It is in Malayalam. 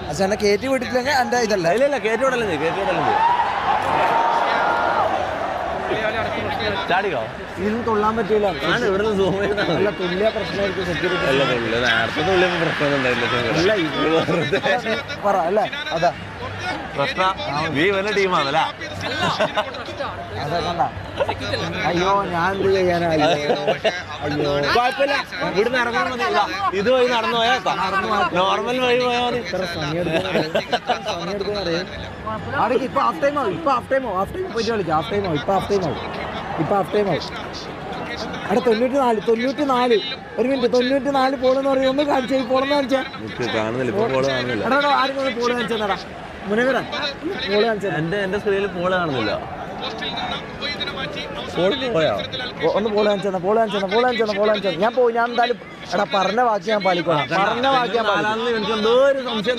അച്ഛനെ കയറ്റി വിട്ടിട്ടില്ലെങ്കിൽ എൻ്റെ ഇതല്ല. ഇല്ല കയറ്റി വിടല്ലേ ചാടിക്കോ ഇതൊന്നും തൊള്ളാൻ പറ്റൂല. ഇവിടുന്ന് സൂം അല്ല തുല്യ പ്രശ്നമായിരിക്കും സെക്യൂരിറ്റി. നേരത്തെ തുള്ളിയ പ്രശ്നമൊന്നും പറ അല്ലേ അതാ പ്രശ്നം. നീ വല്ല ടീമാണല്ല. അതെ കണ്ട. അയ്യോ ഞാൻ എന്ത് ചെയ്യാനാ. അയ്യോ കുഴപ്പമില്ല, ഇവിടുന്ന് ഇറങ്ങാൻ മതി. ഇത് വഴി നടന്നു പോയാ നോർമൽ വഴി പോയാൽ മതി. ഇത്ര സമയം എടുക്കുന്നറിയാം. ആടേക്ക് ഇപ്പൊ ഹാഫ് ടൈം ആവും. ഹാഫ് ടൈം പോയിട്ട് കളിക്കാം. ഹാഫ് ടൈം ആവും. അവിടെ 94 ഒരു മിനിറ്റ് 94 പോളെന്ന് പറയും. ഒന്ന് കാണിച്ചാൽ പോളെന്ന് കാണിച്ചാൽ കാണുന്നില്ല. ആരും പോള് കാണിച്ചാ മുനവരാ പോള് കാണിച്ചാ. എന്റെ സ്ക്രീനിൽ പോള് കാണുന്നില്ല. ഒന്ന് പോള് കാണിച്ചാ. ഞാൻ എന്തായാലും എടാ പറഞ്ഞ വാക്ക് ഞാൻ പാലിക്കോളാം. എനിക്ക് എന്തോ ഒരു സംശയം.